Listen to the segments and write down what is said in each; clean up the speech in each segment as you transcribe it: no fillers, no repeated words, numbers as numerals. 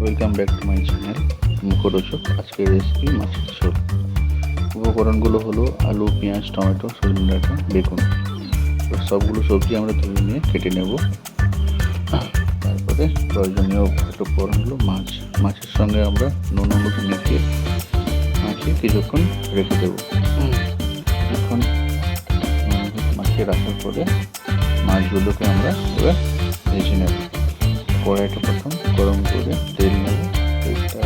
Welcome back to my channel মুখরোচক। আজকের recipe মাছের ঝোল। উপকরণগুলো হলো আলু, পেঁয়াজ, টমেটো, সজনে ডাঁটা, বেগুন। সবগুলো সবজি আমরা ধুয়ে নিয়ে কেটে নেব। তারপরে প্রয়োজনীয় উপকরণগুলো মাছের সঙ্গে আমরা নুন হলুদ মেখে কিছুক্ষণ রেখে দেবো। কিছুক্ষণ মাখিয়ে রাখার পরে মাছগুলোকে আমরা এবার ভেজে নেব। কড়াইটা প্রথম গরম করে তেল নেব। তেলটা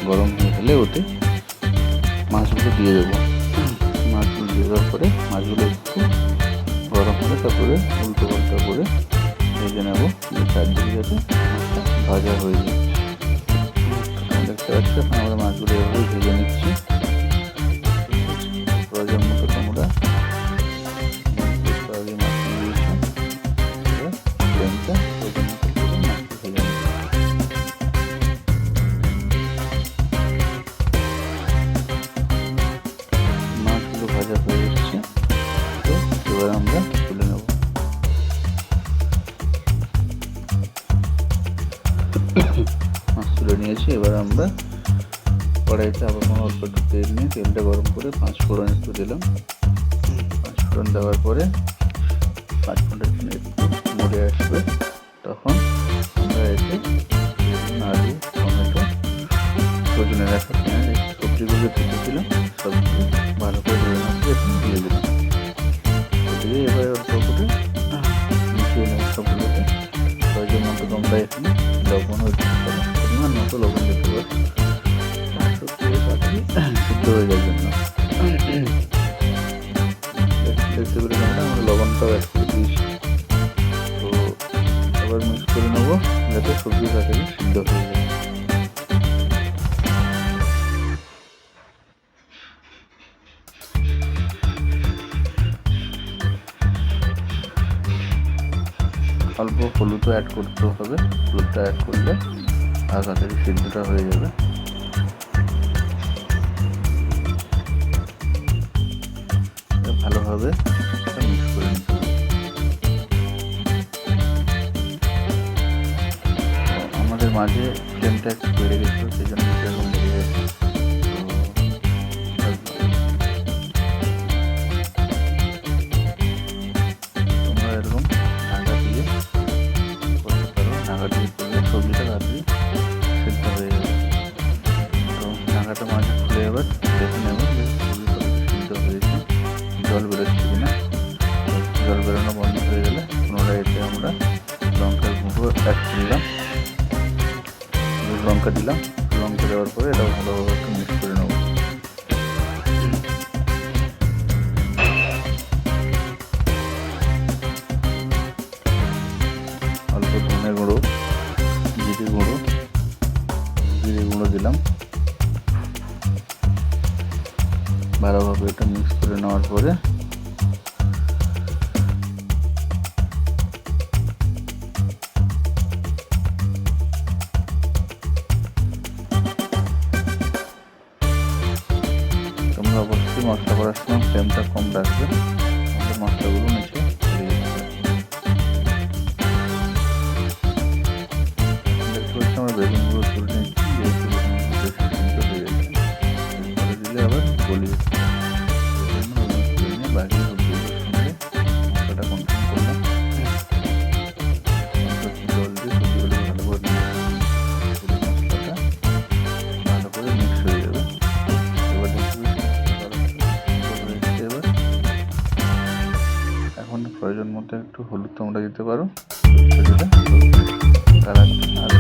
গরম হয়ে গেলে ওতে মাছগুলো দিয়ে দেবো। মাছগুলো দিয়ে দেওয়ার পরে মাছগুলো একটু গরম হলে তারপরে উল্টো পাল্টা করে ভেজে নেব, চারদিকে যাতে মাছটা ভাজা হয়ে যায়। দেখতে পাচ্ছি এখন আমরা মাছগুলো এভাবে ভেজে নিচ্ছি। প্রয়োজন মতো তোমরা মাছগুলো ভাজা হয়ে এসেছে, তো এবার আমরা তুলে নেব। মাছ তুলে নিয়েছি। এবার আমরা কড়াইতে আবার অল্প একটু তেল নিয়ে তেলটা গরম করে 5 ফোড়ন একটু দিলাম। 5 ফোড়ন দেওয়ার পরে 5 ফোড়ন একটু মরে আসবে, তখন আমরা এতে আলু, টমেটো, সজনে ডাঁটা, পেঁয়াজ সবজিগুলো কেটেছিলাম সবগুলো ভালো করে ধরে মাখিয়ে দিয়ে দিলাম। দিয়ে এবার অল্প করে মিশিয়ে নেব সবগুলোকে। প্রয়োজন মতো তোমরা এখানে লবণও দিতে পারো, পরিমাণ মতো লবণ দিতে পারো, সিদ্ধ হয়ে যাওয়ার জন্য। দেখতে পেলে আমরা লবণটাও অ্যাড করে দিয়েছি। তো আবার মিক্স করে নেবো যাতে সবজি তাড়াতাড়ি সিদ্ধ হয়ে যায়। অল্প হলুদও অ্যাড করতে হবে। হলুদটা অ্যাড করলে আর তাড়াতাড়ি সিদ্ধটা হয়ে যাবে। ভালোভাবে মিক্স করে নিতে হবে। আমাদের মাঝে ফ্লেমটা একটু বেড়ে গেছিলো, সেই জন্য এরকম বেড়ে গেছে। তোমরা এরকম ঢাকা দিয়ে করতে পারো। ঢাকা দিয়ে করলে সবজিটা তাড়াতাড়ি সিদ্ধ হয়ে যাবে। তো ঢাকাটা মাঝে খুলে এবার দেখে নেব যে সবজি সিদ্ধ হয়েছে, জল বেরোচ্ছে কিনা। জল বেরোনো বন্ধ হয়ে গেলে পুনরায় এতে আমরা লঙ্কার গুঁড়ো অ্যাড করলাম, লঙ্কা দিলাম। লঙ্কা দেওয়ার পরে এটা ভালোভাবে একটু মিক্স করে নেব। অল্প ধনে গুঁড়ো, জিরে গুঁড়ো দিলাম। ভালোভাবে এটা মিক্স করে নেওয়ার পরে তোমরা অবশ্যই মশলা করার সময় ফ্লেমটা কম রাখবে, তাহলে মশলাগুলো নিচে চলে যাবে। দেখতে পাচ্ছি আমরা বেগুনগুলো তুলে নিচ্ছি, যেহেতু বেগুনগুলো বেশি সিদ্ধ হয়ে গেছে। এরপরে দিলে আবার গলিয়ে বাকি সবজিগুলোর সঙ্গে মশলাটা কন্ট্রোল করলাম। জল দিয়ে সবজিগুলো ভালো করে মশলাটা ভালো করে মিক্স হয়ে যাবে। এবার এবার এখন প্রয়োজন মতো একটু হলুদ তোমরা দিতে পারো, কালার আরো